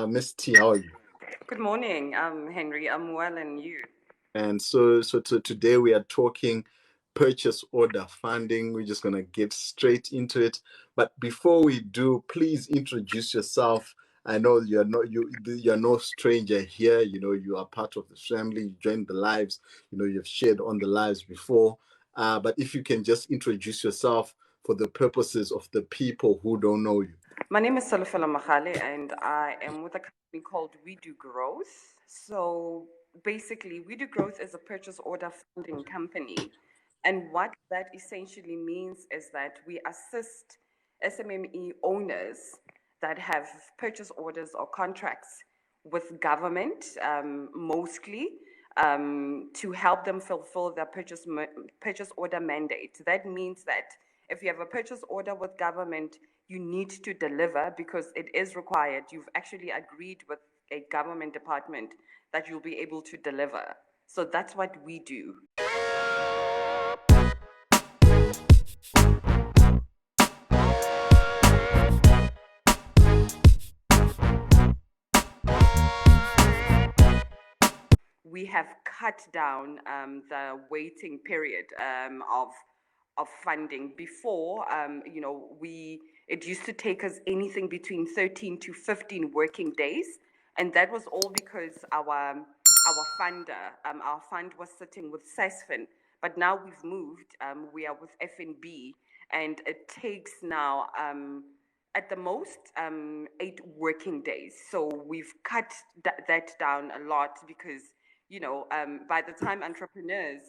Miss T, how are you? Good morning, Henry. I'm well, and you? And so today we are talking purchase order funding. We're just gonna get straight into it. But before we do, please introduce yourself. I know you're no stranger here. You know you are part of the family. You joined the lives. You know you've shared on the lives before. But if you can just introduce yourself for the purposes of the people who don't know you. My name is Tsholofelo Mogale, and I am with a company called We Do Growth. So basically, We Do Growth is a purchase order funding company. And what that essentially means is that we assist SMME owners that have purchase orders or contracts with government, mostly, to help them fulfill their purchase order mandate. That means that if you have a purchase order with government, you need to deliver because it is required. You've actually agreed with a government department that you'll be able to deliver. So that's what we do. We have cut down the waiting period of funding. Before, it used to take us anything between 13 to 15 working days, and that was all because our fund was sitting with SASFIN, but now we've moved. We are with FNB, and it takes now. At the most, 8 working days. So we've cut that down a lot because by the time entrepreneurs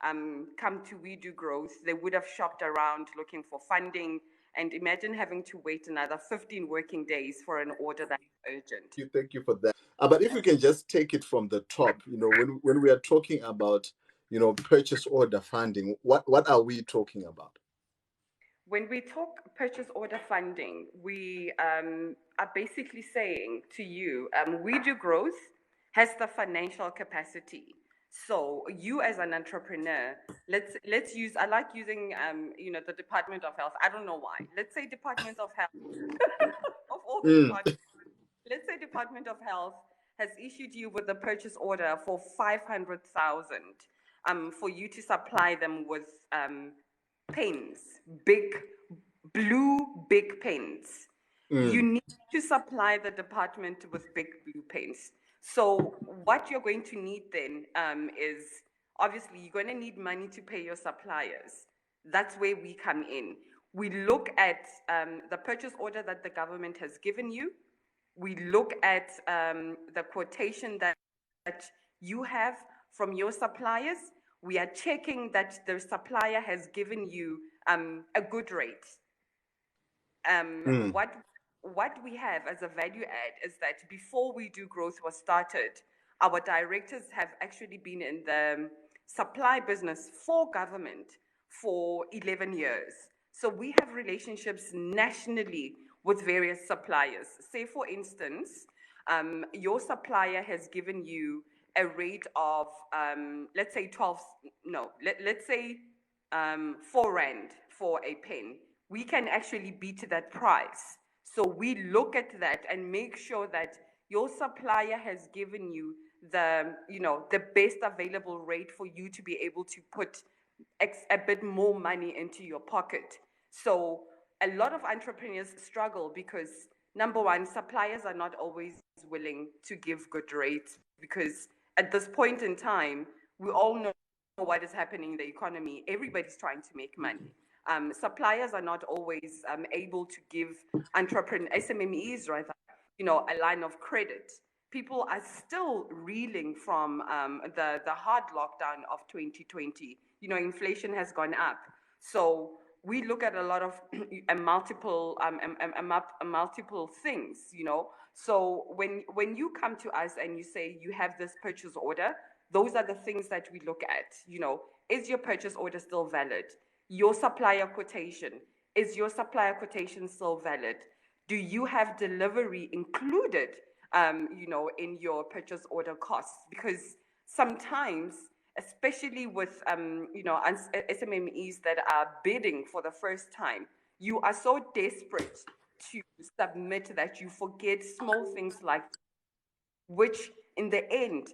come to We Do Growth, they would have shopped around looking for funding. And imagine having to wait another 15 working days for an order that's urgent. Thank you for that. But if we can just take it from the top, when we are talking about, purchase order funding, what are we talking about? When we talk purchase order funding, we are basically saying to you, We Do Growth has the financial capacity. So you as an entrepreneur, let's use. I like using the Department of Health. I don't know why. Let's say Department of Health of all the departments. Let's say Department of Health has issued you with a purchase order for 500,000 for you to supply them with pens, big big pens. You need to supply the department with big blue pens. So what you're going to need then is obviously you're going to need money to pay your suppliers. That's where we come in. We look at the purchase order that the government has given you. We look at the quotation that you have from your suppliers. We are checking that the supplier has given you a good rate. What we have as a value add is that before We Do Growth was started, our directors have actually been in the supply business for government for 11 years. So we have relationships nationally with various suppliers. Say, for instance, your supplier has given you a rate of, let's say 4 Rand for a pen. We can actually beat that price. So we look at that and make sure that your supplier has given you the best available rate for you to be able to put a bit more money into your pocket. So a lot of entrepreneurs struggle because, number one, suppliers are not always willing to give good rates because at this point in time, we all know what is happening in the economy. Everybody's trying to make money. Suppliers are not always able to give SMMEs rather, a line of credit. People are still reeling from the hard lockdown of 2020. Inflation has gone up. So we look at a lot of multiple things. So when you come to us and you say you have this purchase order, those are the things that we look at. Is your purchase order still valid? Your supplier quotation, is your supplier quotation still valid? Do you have delivery included, in your purchase order costs? Because sometimes, especially with, SMMEs that are bidding for the first time, you are so desperate to submit that you forget small things like, which in the end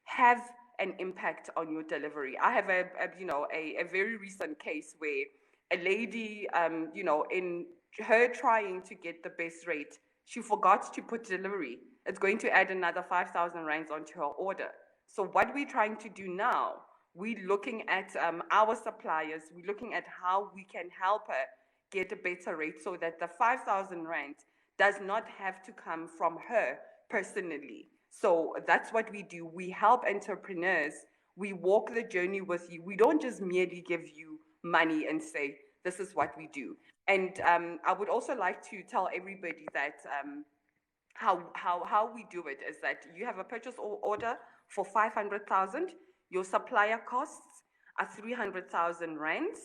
have an impact on your delivery. I have a very recent case where a lady, in her trying to get the best rate, she forgot to put delivery. It's going to add another 5,000 rands onto her order. So what we're trying to do now, we're looking at our suppliers, we're looking at how we can help her get a better rate so that the 5,000 rand does not have to come from her personally. So that's what we do. We help entrepreneurs. We walk the journey with you. We don't just merely give you money and say, this is what we do. And I would also like to tell everybody that how we do it is that you have a purchase order for 500,000. Your supplier costs are 300,000 rands.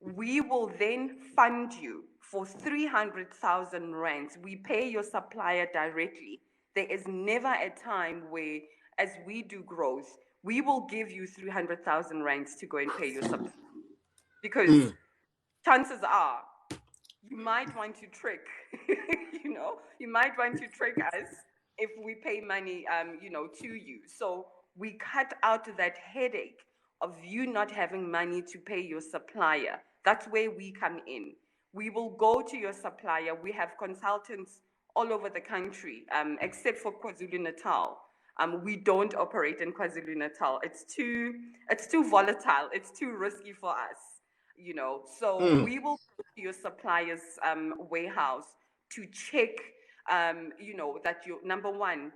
We will then fund you for 300,000 rands. We pay your supplier directly. There is never a time where, as we do growth, we will give you 300,000 rands to go and pay your supplier. Because chances are you might want to trick, you might want to trick us if we pay money, to you. So we cut out that headache of you not having money to pay your supplier. That's where we come in. We will go to your supplier. We have consultants all over the country, except for KwaZulu-Natal. We don't operate in KwaZulu-Natal. It's too volatile. It's too risky for us. So we will go to your supplier's warehouse to check, that your number one,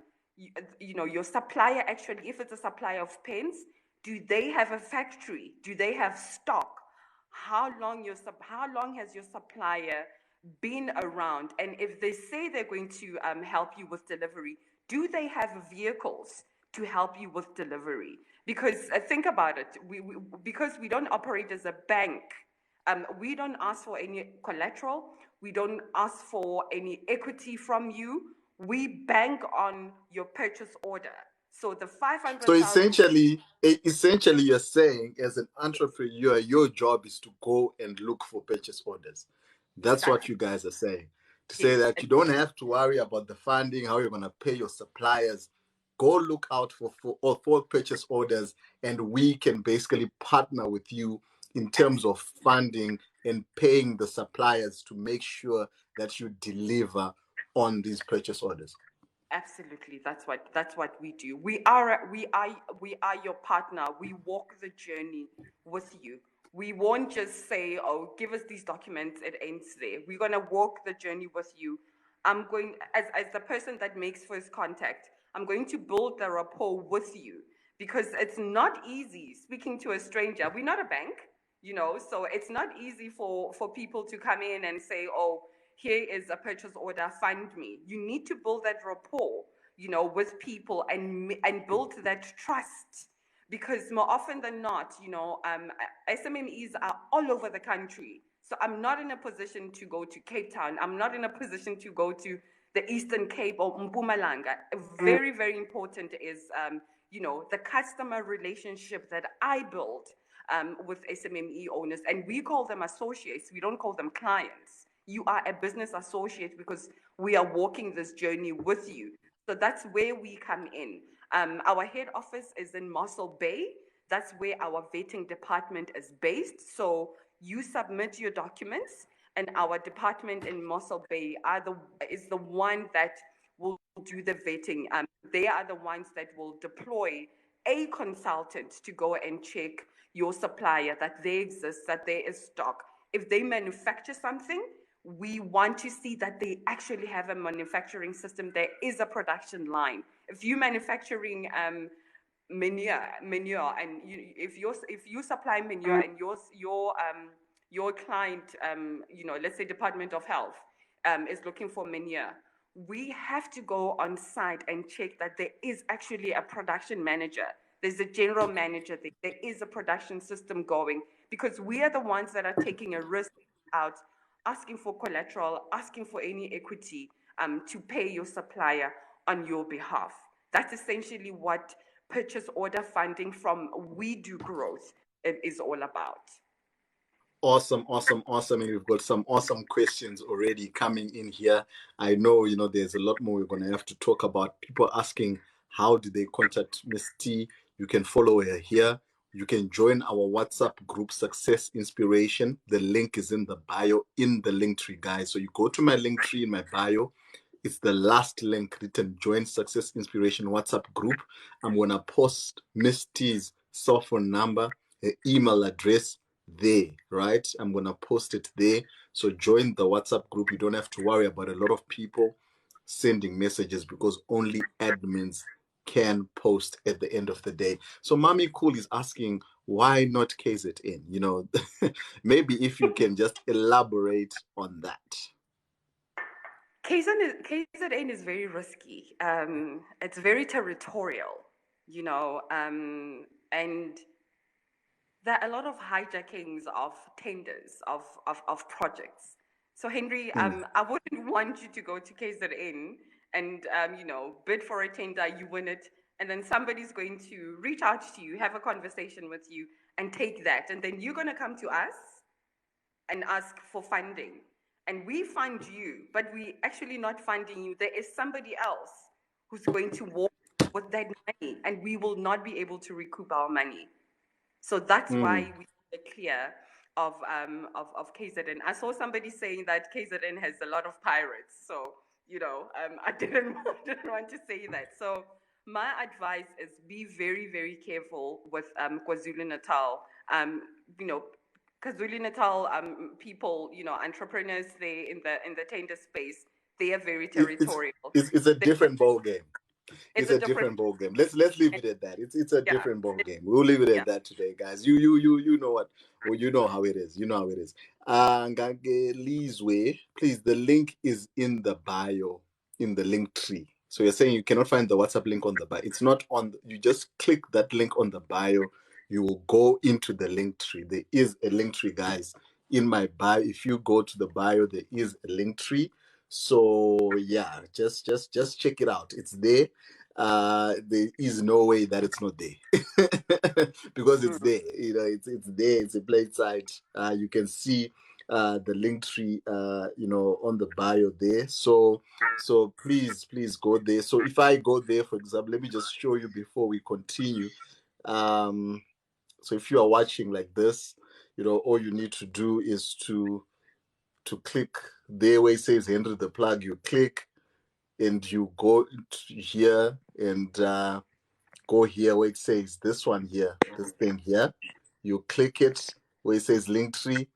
your supplier actually, if it's a supplier of pens, do they have a factory? Do they have stock? How long has your supplier been around? And if they say they're going to help you with delivery, do they have vehicles to help you with delivery? Because think about it, because we don't operate as a bank, we don't ask for any collateral, we don't ask for any equity from you. We bank on your purchase order. So the So 500,000. essentially, you're saying as an entrepreneur, your job is to go and look for purchase orders. That's what That's you guys are saying. To say yes. that you don't have to worry about the funding, how you're going to pay your suppliers. Go look out for purchase orders, and we can basically partner with you in terms of funding and paying the suppliers to make sure that you deliver on these purchase orders. Absolutely, that's what we do. We are your partner. We walk the journey with you. We won't just say, "Oh, give us these documents." It ends there. We're gonna walk the journey with you. I'm going as the person that makes first contact. I'm going to build the rapport with you because it's not easy speaking to a stranger. We're not a bank, so it's not easy for people to come in and say, "Oh, here is a purchase order, fund me." You need to build that rapport, with people and build that trust. Because more often than not, SMMEs are all over the country. So I'm not in a position to go to Cape Town. I'm not in a position to go to the Eastern Cape or Mpumalanga. Very, very important is, the customer relationship that I build with SMME owners. And we call them associates. We don't call them clients. You are a business associate because we are walking this journey with you. So that's where we come in. Our head office is in Mossel Bay. That's where our vetting department is based. So you submit your documents, and our department in Mossel Bay is the one that will do the vetting. They are the ones that will deploy a consultant to go and check your supplier, that they exist, that there is stock. If they manufacture something, we want to see that they actually have a manufacturing system. There is a production line. If you're manufacturing manure, and if you supply manure and your client, let's say Department of Health, is looking for manure, we have to go on site and check that there is actually a production manager. There's a general manager. There is a production system going, because we are the ones that are taking a risk out, asking for collateral, asking for any equity to pay your supplier on your behalf. That's essentially what purchase order funding from We Do Growth is all about. Awesome, awesome, awesome. And we've got some awesome questions already coming in here. I know, there's a lot more we're going to have to talk about. People asking, how do they contact Miss T? You can follow her here. You can join our WhatsApp group, Success Inspiration. The link is in the bio, in the link tree, guys. So you go to my link tree in my bio. It's the last link written, join Success Inspiration WhatsApp group. I'm going to post Miss T's cell phone number, her email address, there, right? I'm gonna post it there. So join the WhatsApp group. You don't have to worry about a lot of people sending messages, because only admins can post at the end of the day. So Mami Cool is asking, why not KZN? Maybe if you can just elaborate on that. KZN is very risky. It's very territorial, and there are a lot of hijackings of tenders, of projects. So Henry, I wouldn't want you to go to KZN and bid for a tender, you win it, and then somebody's going to reach out to you, have a conversation with you, and take that, and then you're going to come to us and ask for funding, and we fund you, but we actually not funding you. There is somebody else who's going to walk with that money, and we will not be able to recoup our money. So that's why we are clear of KZN. I saw somebody saying that KZN has a lot of pirates. So, I didn't want to say that. So my advice is be very, very careful with KwaZulu-Natal. KwaZulu-Natal people, entrepreneurs there in the tender space, they are very territorial. It's a different ball game. It's a different ball game. Let's leave it at that. It's a different ball game. We'll leave it at that today, guys. You know what? Well, you know how it is. You know how it is. Ngage Lizwe, please. The link is in the bio, in the link tree. So you're saying you cannot find the WhatsApp link on the bio. It's not on. You just click that link on the bio. You will go into the link tree. There is a link tree, guys, in my bio. If you go to the bio, there is a link tree. So yeah, just check it out. It's there. There is no way that it's not there because it's there. It's there. It's a plain sight. You can see the link tree on the bio there. So please go there. So if I go there, for example, let me just show you before we continue. So if you are watching like this, all you need to do is to click there where it says Henry the Plug. You click and you go here and go here where it says this one here, this thing here. You click it where it says Linktree,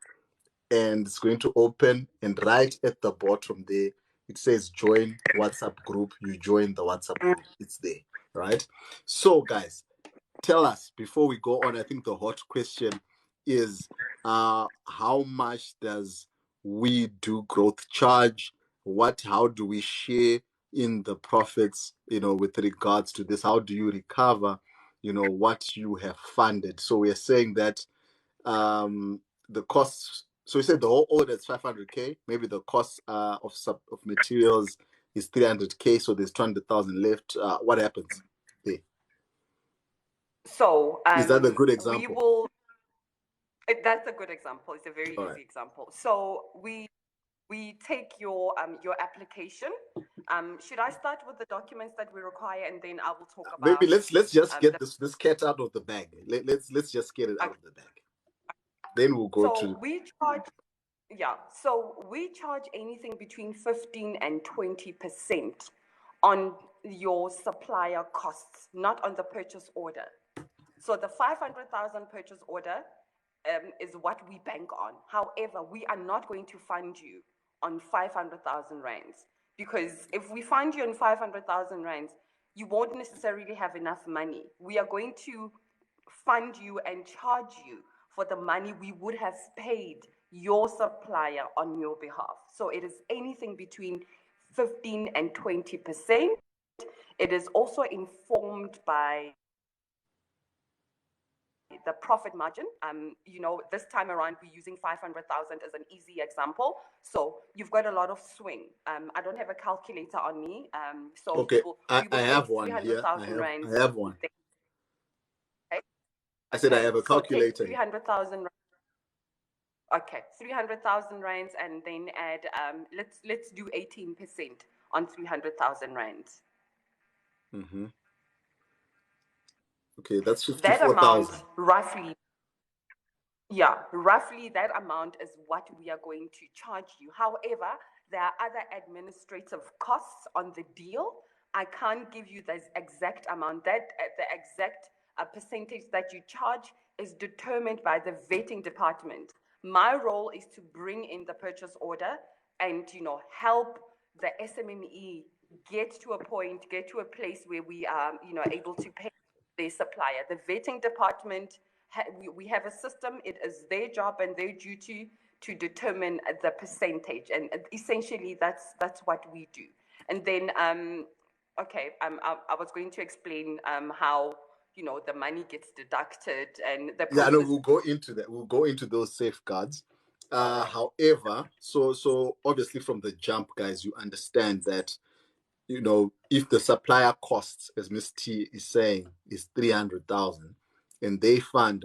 and it's going to open. And right at the bottom there, it says join WhatsApp group. You join the WhatsApp group. It's there, right? So, guys, tell us before we go on. I think the hot question is, how much does We Do Growth charge? How do we share in the profits, with regards to this? How do you recover, what you have funded? So we're saying that the costs, so we said the whole order is 500K. Maybe the cost of materials is 300K. So there's 200,000 left. What happens there? So Is that a good example? That's a good example. It's a very easy example. So we take your application. Should I start with the documents that we require, and then I will talk about? Maybe let's just get this cat out of the bag. Let's just get it out of the bag. Then we'll go to. So we charge anything between 15 and 20% on your supplier costs, not on the purchase order. So the 500,000 purchase order is what we bank on. However, we are not going to fund you on 500,000 rands, because if we fund you on 500,000 rands, you won't necessarily have enough money. We are going to fund you and charge you for the money we would have paid your supplier on your behalf. So it is anything between 15 and 20%. It is also informed by the profit margin. This time around, we're using 500,000 as an easy example. So you've got a lot of swing. I don't have a calculator on me. So okay, I have one here. I have one. Okay. I said I have a calculator. So 300,000. Okay, 300,000 rands, and then add let's do 18% on 300,000 rands. Mm-hmm. Okay, that's That amount 54,000. roughly, yeah, roughly that amount is what we are going to charge you. However, there are other administrative costs on the deal. I can't give you the exact amount. That the exact percentage that you charge is determined by the vetting department. My role is to bring in the purchase order and help the SMME get to a point, get to a place where we are able to pay their supplier. The vetting department, we have a system. It is their job and their duty to determine the percentage, and essentially that's what we do. And then, okay, I was going to explain how the money gets deducted and the Yeah, I know process. we'll go into that. We'll go into those safeguards. All right. However, so obviously from the jump, guys, you understand that if the supplier costs, as Ms. T is saying, is 300,000, and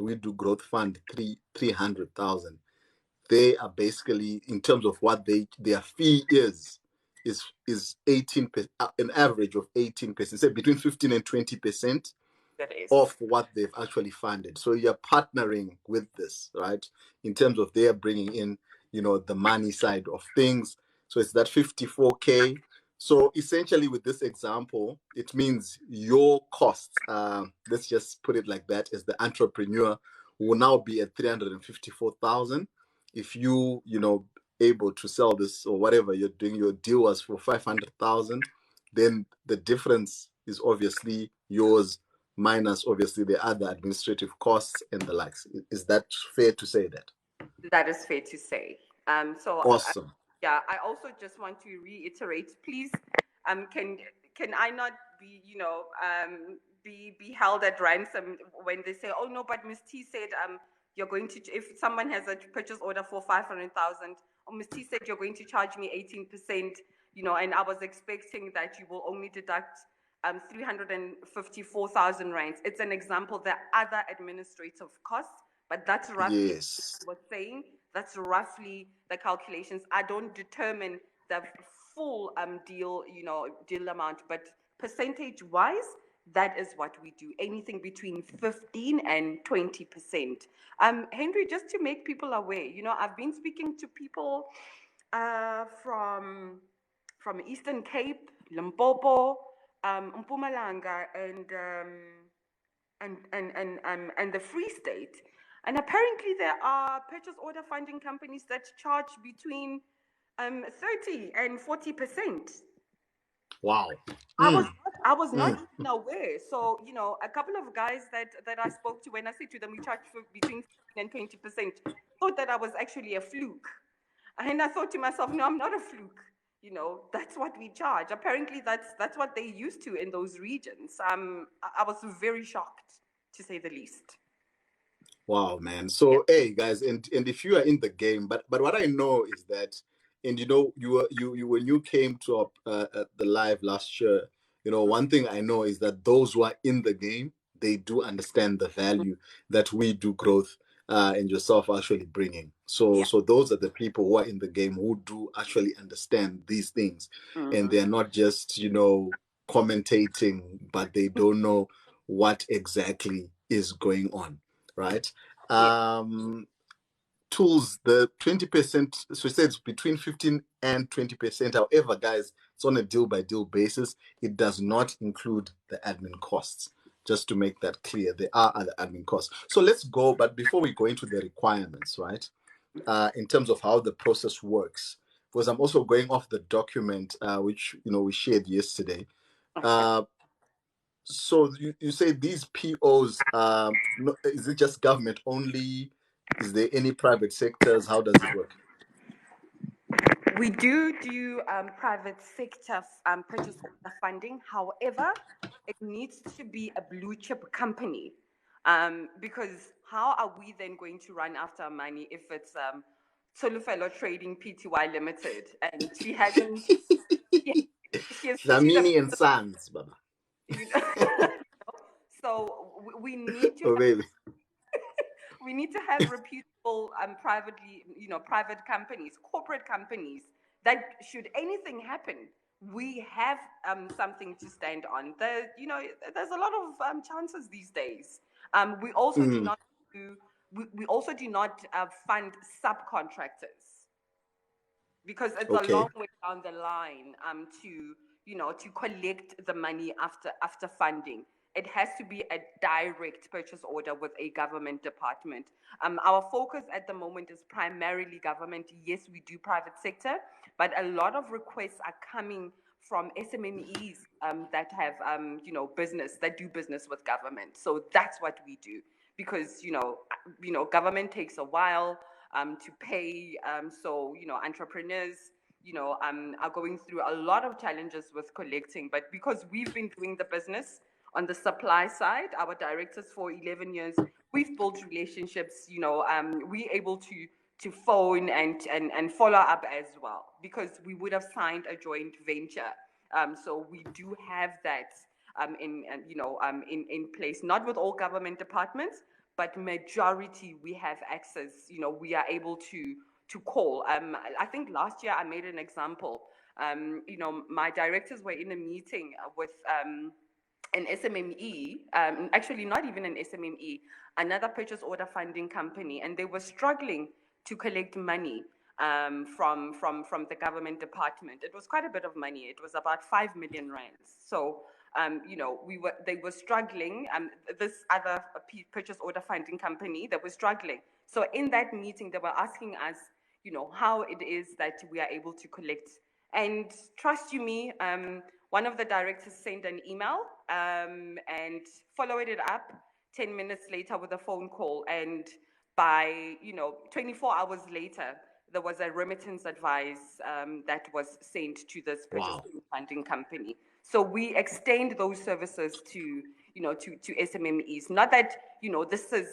we do growth fund 300,000. They are basically, in terms of what their fee is 18, an average of 18%, say between 15 and 20% That is. of what they've actually funded. So you're partnering with this, right? In terms of they're bringing in, the money side of things. So it's that 54K. So essentially, with this example, it means your costs, let's just put it like that, as the entrepreneur, will now be at 354,000. If able to sell this or whatever you're doing, your deal was for 500,000, then the difference is obviously yours minus obviously the other administrative costs and the likes. Is that fair to say that? That is fair to say. So Awesome. yeah, I also just want to reiterate, please, can I not be, be held at ransom when they say, oh no, but Ms. T said, you're going to, if someone has a purchase order for 500,000, or Ms. T said you're going to charge me 18%, and I was expecting that you will only deduct 354,000 rands. It's an example. There are other administrative costs, but that's roughly Yes. what I was saying. That's roughly the calculations. I don't determine the full deal amount, but percentage wise, that is what we do. Anything between 15 and 20%. Henry, just to make people aware, I've been speaking to people from Eastern Cape, Limpopo, Mpumalanga, and the Free State. And apparently, there are purchase order funding companies that charge between 30 and 40%. Wow. I was not even aware. So, a couple of guys that I spoke to, when I said to them we charge for between 15 and 20%, thought that I was actually a fluke. And I thought to myself, no, I'm not a fluke. That's what we charge. Apparently, that's what they used to in those regions. I was very shocked, to say the least. Wow, man. Yeah. So hey guys, and if you are in the game, but what I know is that, and you when you came to the live last year, one thing I know is that those who are in the game, they do understand the value that we do growth and yourself actually bringing. So Yeah. so those are the people who are in the game who do actually understand these things, and they're not just commentating, but they don't know what exactly is going on, right? Yeah. Tools, the 20%, so it says between 15 and 20%. However, guys, it's on a deal by deal basis. It does not include the admin costs. Just to make that clear, there are other admin costs. So let's go, but before we go into the requirements, right? In terms of how the process works, because I'm also going off the document which we shared yesterday. Okay. Uh, so you say these POs, is it just government only? Is there any private sectors? How does it work? We do private sector purchase order funding. However, it needs to be a blue chip company. Because how are we then going to run after our money if it's Tsholofelo Trading Pty Limited and she hasn't she, she does Dlamini and Sons, Baba. you know, so we need to Oh, baby. We need to have reputable private companies, corporate companies that should anything happen, we have something to stand on. There's a lot of chances these days. We also do Mm, not do, we also do not fund subcontractors because it's a long okay. way down the line to collect the money after funding. It has to be a direct purchase order with a government department. Our focus at the moment is primarily government. Yes, we do private sector, but a lot of requests are coming from SMMEs that have business that do business with government. So that's what we do because government takes a while to pay. So entrepreneurs are going through a lot of challenges with collecting. But because we've been doing the business on the supply side, our directors for 11 years, we've built relationships. We're able to phone and follow up as well because we would have signed a joint venture. So we do have that in place, not with all government departments, but majority we have access. We are able to call. I think last year I made an example. My directors were in a meeting with an SMME, actually not even an SMME, another purchase order funding company, and they were struggling to collect money from the government department. It was quite a bit of money. It was about 5 million rands. So they were struggling. This other purchase order funding company that was struggling. So in that meeting, they were asking us, how it is that we are able to collect. And trust you me, one of the directors sent an email and followed it up 10 minutes later with a phone call. And by 24 hours later, there was a remittance advice that was sent to this purchase Wow. funding company. So we extend those services to to SMMEs. Not that this is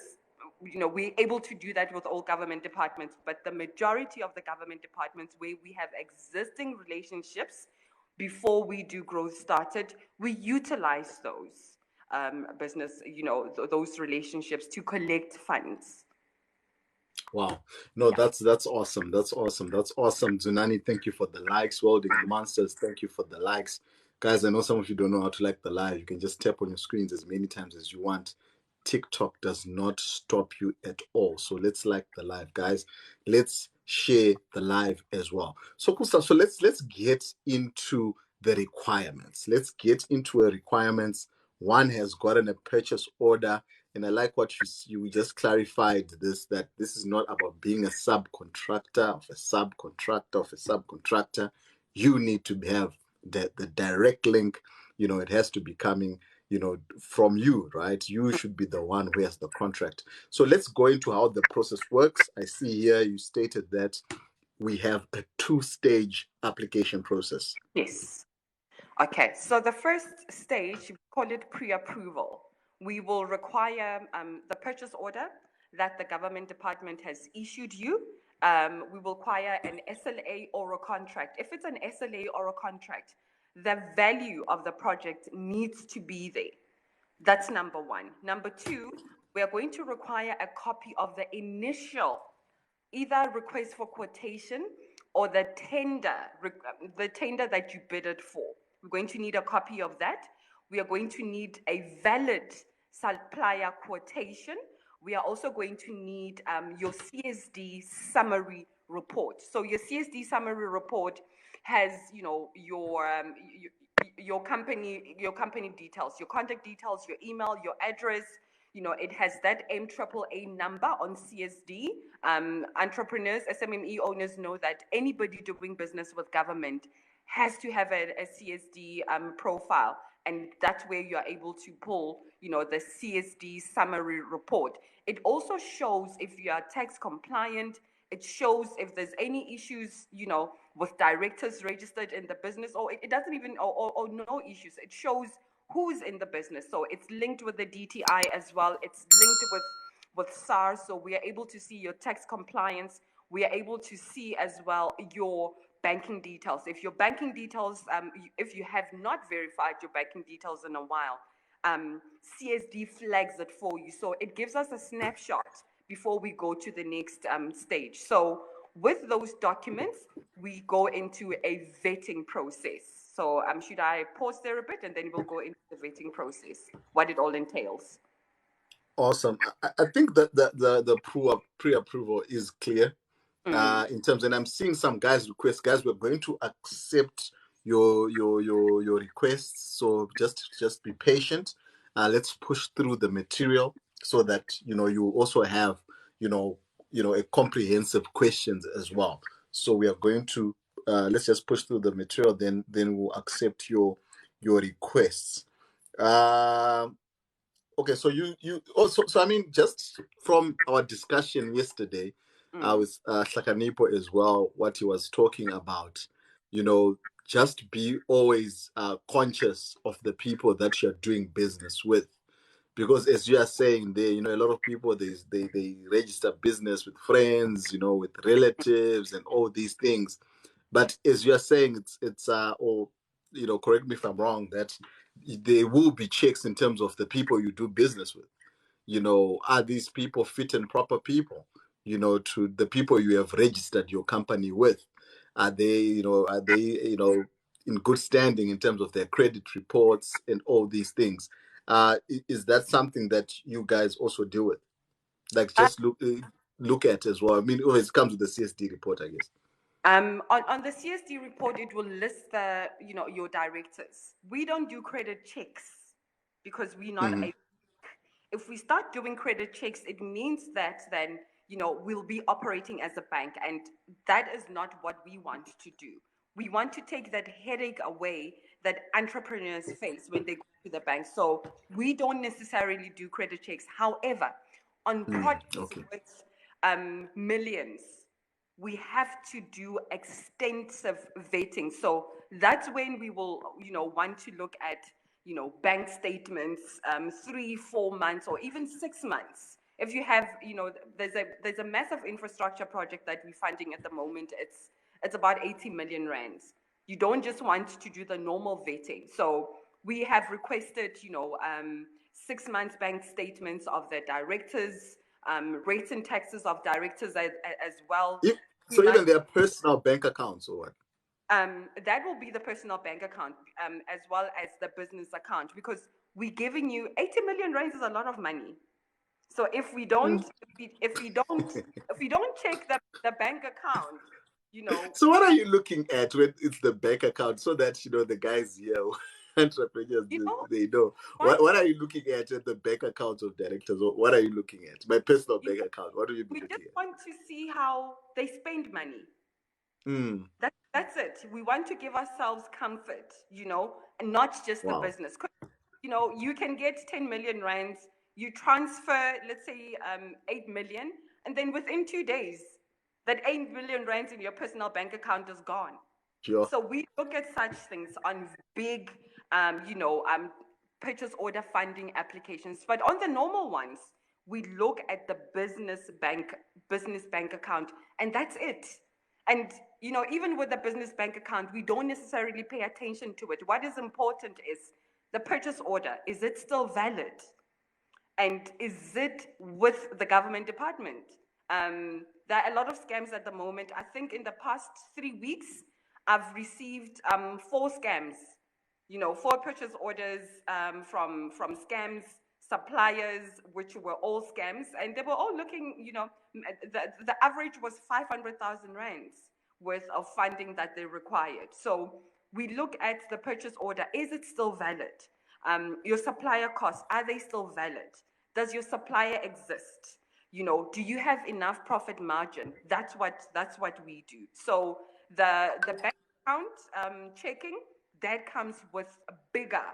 we're able to do that with all government departments, but the majority of the government departments where we have existing relationships before we do growth started, we utilize those business, those relationships to collect funds. Wow. No, Yeah. that's awesome. That's awesome. That's awesome. Zunani, thank you for the likes. Welding Monsters, thank you for the likes. Guys, I know some of you don't know how to like the live. You can just tap on your screens as many times as you want. TikTok does not stop you at all. So let's like the live, guys. Let's share the live as well. So cool stuff. So let's get into the requirements. Let's get into a requirements. One has gotten a purchase order, and I like what you just clarified this, that this is not about being a subcontractor of a subcontractor of a subcontractor. You need to have the direct link. It has to be coming from you, right? You should be the one who has the contract. So let's go into how the process works. I see here you stated that we have a two-stage application process. Yes. Okay, so the first stage, we call it pre-approval. We will require the purchase order that the government department has issued you. We will require an SLA or a contract. If it's an SLA or a contract, the value of the project needs to be there. That's number one. Number two, we are going to require a copy of the initial either request for quotation or the tender that you bidded for. We're going to need a copy of that. We are going to need a valid supplier quotation. We are also going to need your CSD summary report. So your CSD summary report has, your company details, your contact details, your email, your address. It has that MAAA number on CSD. Entrepreneurs, SMME owners know that anybody doing business with government has to have a CSD profile, and that's where you are able to pull, the CSD summary report. It also shows if you are tax compliant. It shows if there's any issues, with directors registered in the business, or it doesn't even, or no issues. It shows who's in the business. So it's linked with the DTI as well. It's linked with SARS. So we are able to see your tax compliance. We are able to see as well your banking details. If your banking details, if you have not verified your banking details in a while, CSD flags it for you. So it gives us a snapshot before we go to the next stage. So with those documents, we go into a vetting process. So should I pause there a bit and then we'll go into the vetting process, what it all entails? Awesome. I think that the pre-approval is clear in terms, and I'm seeing some guys request, guys, we're going to accept your requests. So just be patient. Let's push through the material so that you also have a comprehensive questions as well. So we are going to let's just push through the material, then we'll accept your requests. Um Okay, so you also, so I mean, just from our discussion yesterday, with Sakanipo as well, what he was talking about, you know, just be always conscious of the people that you're doing business with, because as you are saying there, a lot of people they register business with friends, with relatives and all these things, but as you are saying, it's or correct me if I'm wrong, that there will be checks in terms of the people you do business with. Are these people fit and proper people? To the people you have registered your company with, are they in good standing in terms of their credit reports and all these things? Is that something that you guys also deal with? Like, just look at as well. I mean, it comes with the CSD report, I guess. On the CSD report, it will list your directors. We don't do credit checks because we're not Hmm. a. If we start doing credit checks, it means that then we'll be operating as a bank, and that is not what we want to do. We want to take that headache away that entrepreneurs face when they go to the bank. So we don't necessarily do credit checks. However, on projects Okay. with millions, we have to do extensive vetting. So that's when we will, want to look at, bank statements, 3, 4 months, or even 6 months. If you have, there's a massive infrastructure project that we're funding at the moment. It's about 80 million rands. You don't just want to do the normal vetting. So we have requested, 6 months bank statements of the directors, rates and taxes of directors as well. So even their personal bank accounts or what? That will be the personal bank account, as well as the business account, because we're giving you 80 million rands is a lot of money. So if we don't, if we don't check the bank account, you know, So what are you looking at when it's the bank account, so that the guys here, entrepreneurs, you know, they know want what are you looking at the bank accounts of directors? Or what are you looking at? My personal you bank know, account. What do you be we just looking at? want to see how they spend money. Mm, That's it. We want to give ourselves comfort, and not just the wow. business. 'Cause, you can get 10 million rands, you transfer, let's say, 8 million, and then within 2 days, that 8 million rands in your personal bank account is gone. Sure. So we look at such things on big, purchase order funding applications. But on the normal ones, we look at the business bank account, and that's it. And even with the business bank account, we don't necessarily pay attention to it. What is important is the purchase order. Is it still valid? And is it with the government department? There are a lot of scams at the moment. I think in the past 3 weeks, I've received 4 scams, 4 purchase orders from scams, suppliers, which were all scams, and they were all looking, the average was 500,000 rands worth of funding that they required. So we look at the purchase order. Is it still valid? Your supplier costs, are they still valid? Does your supplier exist? Do you have enough profit margin? That's what we do. So the bank account checking, that comes with a bigger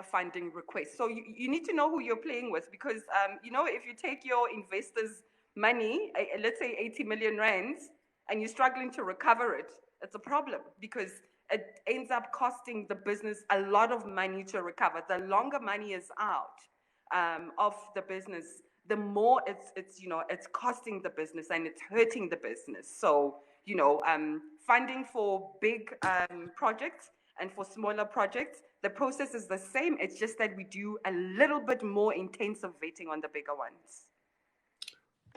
funding request. So you need to know who you're playing with, because if you take your investors' money, let's say 80 million rands, and you're struggling to recover it, it's a problem, because it ends up costing the business a lot of money to recover. The longer money is out of the business, the more it's costing the business, and it's hurting the business. So funding for big projects and for smaller projects, the process is the same. It's just that we do a little bit more intensive vetting on the bigger ones.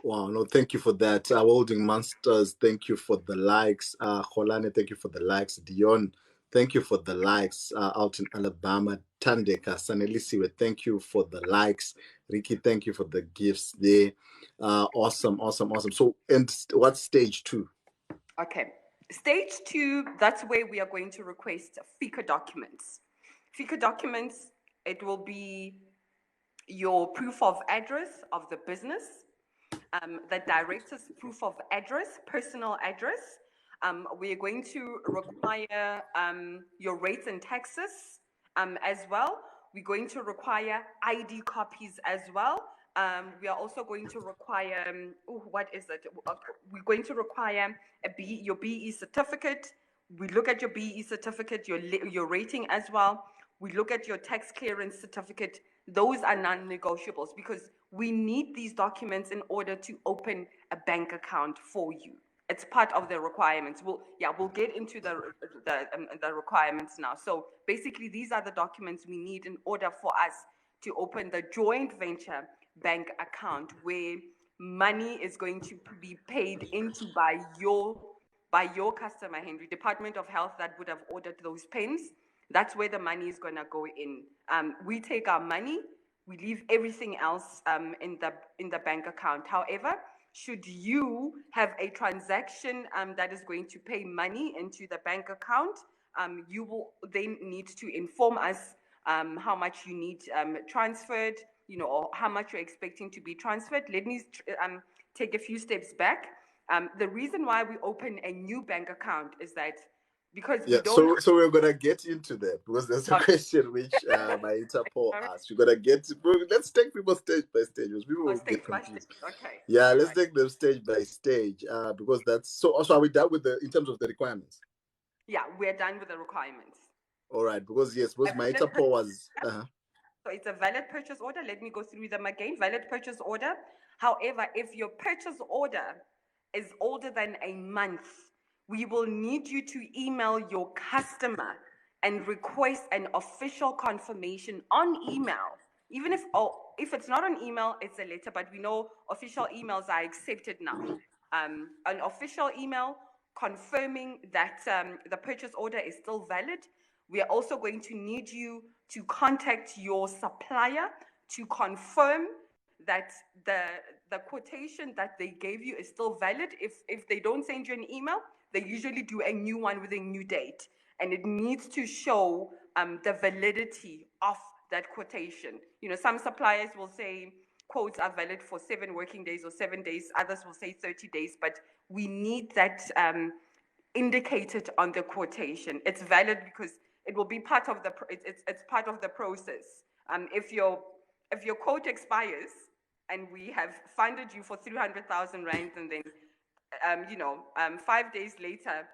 Wow, no, thank you for that. Holding Monsters, thank you for the likes. Holane, thank you for the likes. Dion, thank you for the likes. Out in Alabama, Tandeka, Sanelisiwe, thank you for the likes. Ricky, thank you for the gifts there. Awesome, awesome, awesome. So, and what's stage two? Okay. Stage two, that's where we are going to request FICA documents. FICA documents, it will be your proof of address of the business, the director's proof of address, personal address. We're going to require your rates and taxes as well. We're going to require ID copies as well. We are also going to require, what is it? We're going to require your BE certificate. We look at your BE certificate, your rating as well. We look at your tax clearance certificate. Those are non-negotiables because we need these documents in order to open a bank account for you. It's part of the requirements. We'll get into the requirements now. So basically, these are the documents we need in order for us to open the joint venture bank account where money is going to be paid into by your customer, Henry. Department of Health that would have ordered those pens. That's where the money is going to go in. We take our money, we leave everything else in the bank account. However, should you have a transaction that is going to pay money into the bank account, you will then need to inform us how much you need transferred, or how much you're expecting to be transferred. Let me take a few steps back. The reason why we open a new bank account is that because Yeah, we don't. so we're gonna get into that because there's a question which my Interpol asked. We're gonna get to, let's take people stage by stage because people will Stage get by stage. confused. Okay. Yeah, All let's right. take them stage by stage because that's so. Also, are we done with the in terms of the requirements? Yeah, we're done with the requirements. All right, because yes, because my Interpol was. So it's a valid purchase order. Let me go through them again. Valid purchase order. However, if your purchase order is older than a month, we will need you to email your customer and request an official confirmation on email. Even if it's not on email, it's a letter, but we know official emails are accepted now. An official email confirming that the purchase order is still valid. We are also going to need you to contact your supplier to confirm that the quotation that they gave you is still valid. If they don't send you an email, they usually do a new one with a new date, and it needs to show the validity of that quotation. Some suppliers will say quotes are valid for 7 working days or 7 days. Others will say 30 days, but we need that indicated on the quotation. It's valid because it will be part of it's part of the process. If your quote expires and we have funded you for 300,000 rand, and then 5 days later,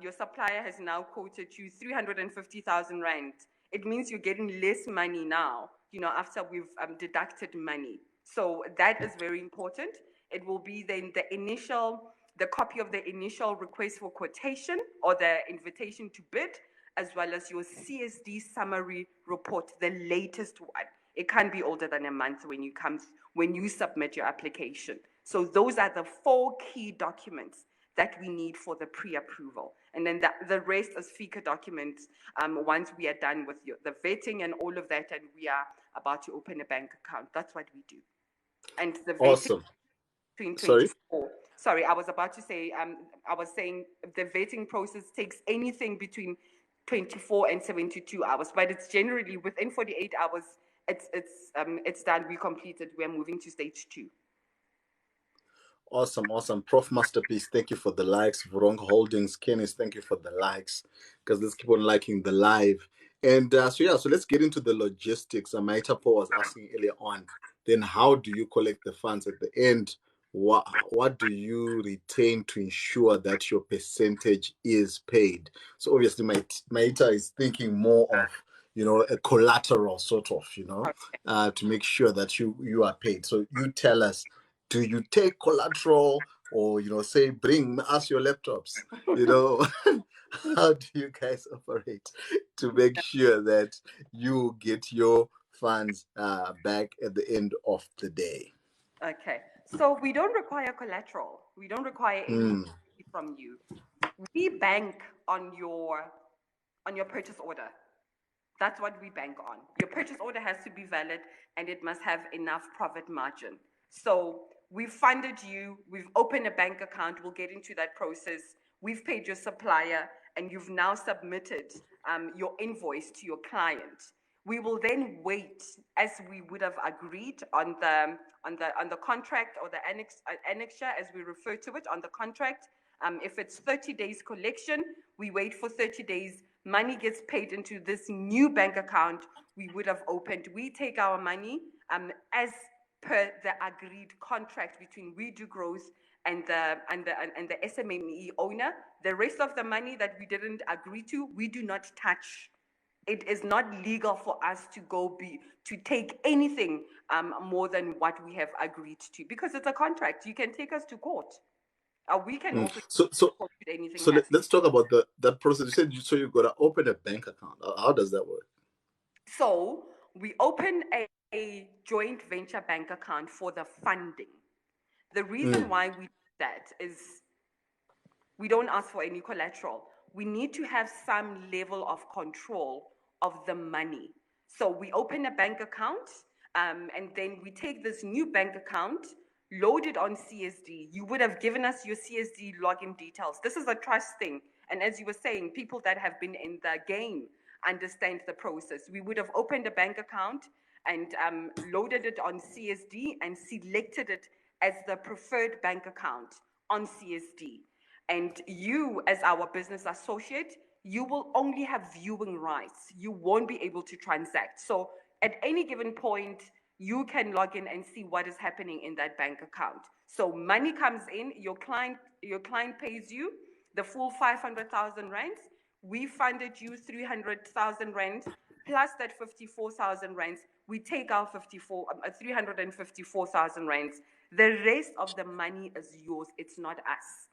your supplier has now quoted you 350,000 rand. It means you're getting less money now, after we've deducted money. So that is very important. It will be then the copy of the initial request for quotation or the invitation to bid, as well as your CSD summary report, the latest one. It can't be older than a month when you submit your application. So those are the 4 key documents that we need for the pre-approval. And then the rest is FICA documents once we are done with the vetting and all of that, and we are about to open a bank account. That's what we do. And the vetting Awesome. between Sorry. 24. Sorry, I was about to say, I was saying the vetting process takes anything between 24 and 72 hours, but it's generally within 48 hours, it's done, we completed, we're moving to stage 2. Awesome, awesome. Prof Masterpiece, thank you for the likes. Wrong Holdings, Kenneth, thank you for the likes. Because let's keep on liking the live. And so let's get into the logistics. Maitapo was asking earlier on. Then how do you collect the funds at the end? What do you retain to ensure that your percentage is paid? So obviously Maita is thinking more of a collateral sort of, to make sure that you are paid. So you tell us, do you take collateral or say bring us your laptops? How do you guys operate to make sure that you get your funds back at the end of the day? Okay, So we don't require collateral. We don't require anything from you. We bank on your purchase order. That's what we bank on. Your purchase order has to be valid and it must have enough profit margin. So we've funded you, we've opened a bank account, we'll get into that process. We've paid your supplier and you've now submitted your invoice to your client. We will then wait, as we would have agreed on the contract, or the annexure, as we refer to it, on the contract. If it's 30 days collection, we wait for 30 days. Money gets paid into this new bank account we would have opened. We take our money as per the agreed contract between We Do Growth and the SMME owner. The rest of the money that we didn't agree to, we do not touch. It is not legal for us to take anything more than what we have agreed to, because it's a contract. You can take us to court. We can also So anything so happen. let's talk about that process. You said so you've got to open a bank account. How does that work? So we open a joint venture bank account for the funding. The reason why we do that is we don't ask for any collateral. We need to have some level of control of the money. So we open a bank account, and then we take this new bank account, load it on CSD. You would have given us your CSD login details. This is a trust thing. And as you were saying, people that have been in the game understand the process. We would have opened a bank account and loaded it on CSD and selected it as the preferred bank account on CSD. And you, as our business associate, you will only have viewing rights. You won't be able to transact. So at any given point, you can log in and see what is happening in that bank account. So money comes in, your client pays you the full 500,000 rands. We funded you 300,000 rand plus that 54,000 rands. We take our 354,000 rands. The rest of the money is yours. It's not us.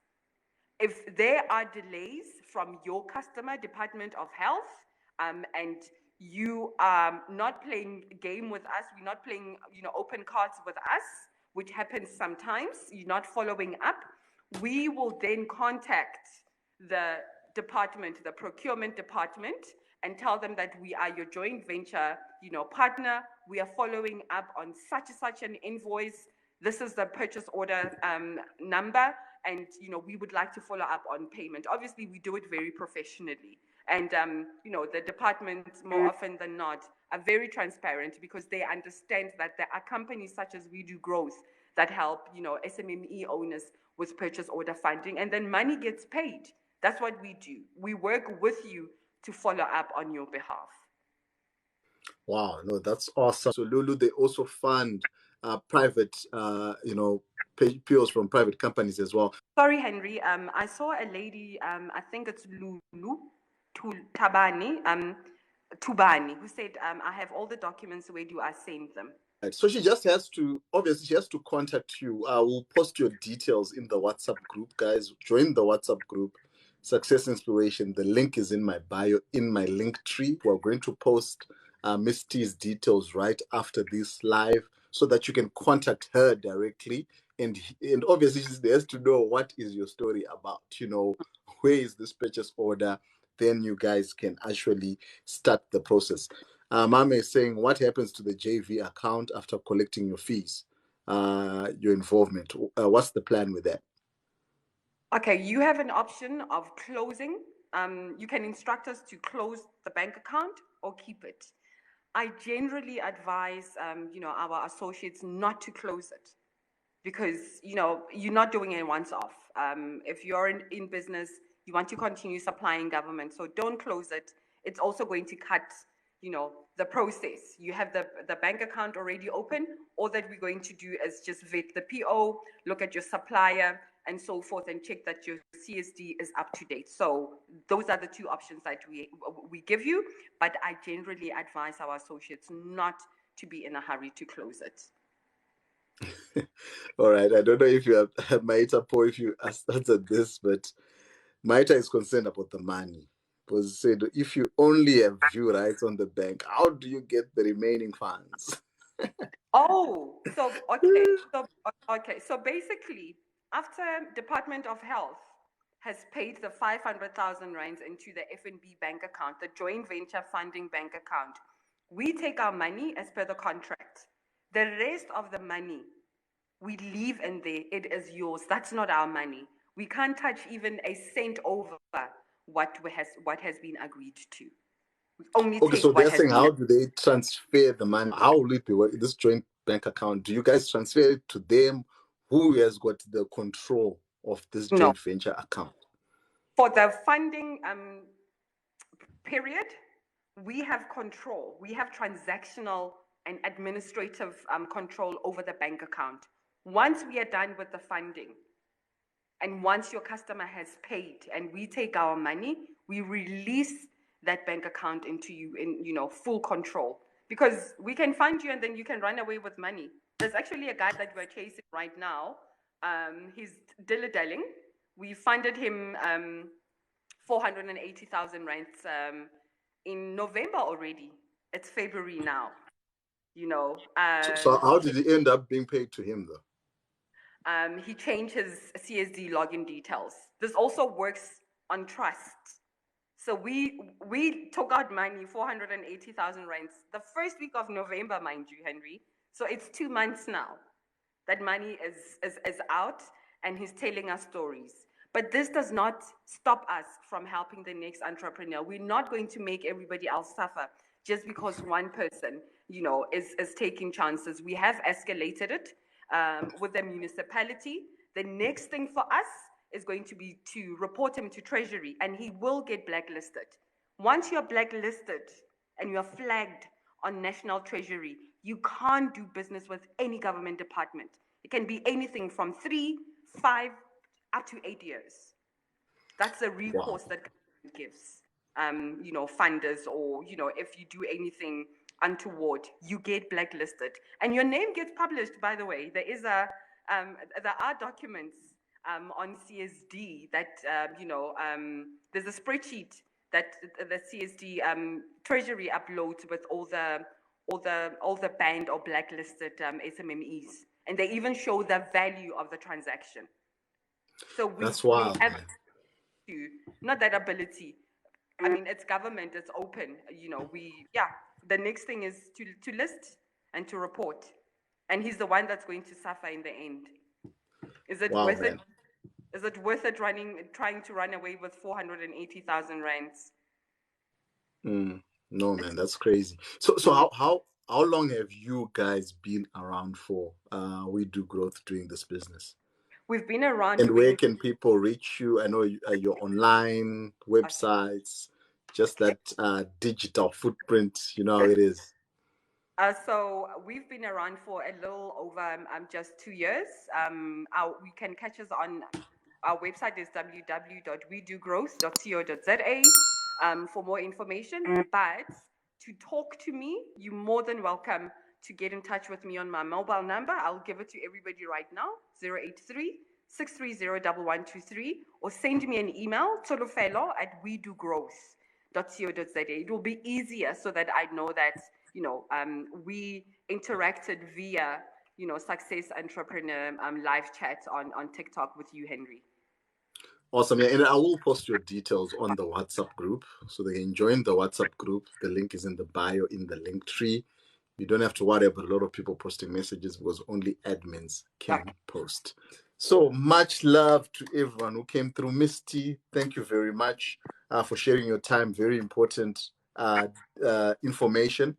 If there are delays from your customer, Department of Health, and you are not playing a game with us, we're not playing, open cards with us, which happens sometimes, you're not following up, we will then contact the department, the procurement department, and tell them that we are your joint venture, partner. We are following up on such and such an invoice. This is the purchase order number, and we would like to follow up on payment. Obviously, we do it very professionally, and the departments, more often than not, are very transparent, because they understand that there are companies such as We Do Growth that help SMME owners with purchase order funding, and then money gets paid. That's what we do. We work with you to follow up on your behalf. Wow, no, that's awesome. So Lulu, they also fund private, POs from private companies as well. Sorry, Henry. I saw a lady. I think it's Lulu Tubani, who said, "I have all the documents. Where do I send them?" So she just has to, obviously, she has to contact you. We'll post your details in the WhatsApp group, guys. Join the WhatsApp group, Success Inspiration. The link is in my bio, in my link tree. We're going to post Miss T's details right after this live, so that you can contact her directly. And obviously, she has to know what is your story about. Where is this purchase order? Then you guys can actually start the process. Mame is saying, what happens to the JV account after collecting your fees, your involvement? What's the plan with that? Okay, you have an option of closing. You can instruct us to close the bank account or keep it. I generally advise, our associates not to close it, because, you're not doing it once off. If you're in business, you want to continue supplying government, so don't close it. It's also going to cut, the process. You have the bank account already open. All that we're going to do is just vet the PO, look at your supplier, and so forth, and check that your CSD is up to date. So those are the two options that we give you, but I generally advise our associates not to be in a hurry to close it. All right. I don't know if you have Maita Po, if you answered this, but Maita is concerned about the money. Because said, if you only have view rights on the bank, how do you get the remaining funds? Oh, so okay, so basically, after Department of Health has paid the 500,000 rands into the FNB bank account, the joint venture funding bank account, we take our money as per the contract. The rest of the money we leave in there. It is yours. That's not our money. We can't touch even a cent over what has been agreed to. We only Okay, so take what they're has saying, been. how do they transfer the money? How will it be this joint bank account? Do you guys transfer it to them? Who has got the control of this No, joint venture account? for the funding period, we have control. We have transactional and administrative control over the bank account. Once we are done with the funding, and once your customer has paid and we take our money, we release that bank account into you in, full control. Because we can fund you and then you can run away with money. There's actually a guy that we're chasing right now. He's dilly-dallying. We funded him 480,000 rands in November already. It's February now. So how did it end up being paid to him, though? He changed his CSD login details. This also works on trust. So we took out money, 480,000 rands, the first week of November, mind you, Henry. So it's 2 months now. That money is out, and he's telling us stories. But this does not stop us from helping the next entrepreneur. We're not going to make everybody else suffer just because one person, is taking chances. We have escalated it with the municipality. The next thing for us is going to be to report him to Treasury, and he will get blacklisted. Once you're blacklisted and you're flagged on National Treasury, you can't do business with any government department. It can be anything from 3, 5, up to 8 years. That's the recourse that government gives, funders, or, if you do anything untoward, you get blacklisted. And your name gets published, by the way. There are documents on CSD that, there's a spreadsheet that the CSD Treasury uploads with all the banned or blacklisted SMMEs. And they even show the value of the transaction. So That's wild. we have not that ability. I mean, it's government, it's open. The next thing is to list and to report. And he's the one that's going to suffer in the end. Is it worth it? Is it worth it trying to run away with 480,000 rands? No, man, that's crazy. So how long have you guys been around for? We do growth doing this business. We've been around. And where can people reach you? I know your online websites, just that digital footprint. You know how it is. So we've been around for a little over just 2 years. We can catch us on our website is www.wedogrowth.co.za for more information. But to talk to me, you're more than welcome to get in touch with me on my mobile number. I'll give it to everybody right now, 083-630-1123, or send me an email, Tsholofelo at wedogrowth.co.za. It will be easier so that I know that, we interacted via, Success Entrepreneur live chat on TikTok with you, Henry. Awesome. Yeah, and I will post your details on the WhatsApp group so they can join the WhatsApp group. The link is in the bio in the link tree. You don't have to worry about a lot of people posting messages because only admins can post. So much love to everyone who came through. Misty, thank you very much for sharing your time. Very important information.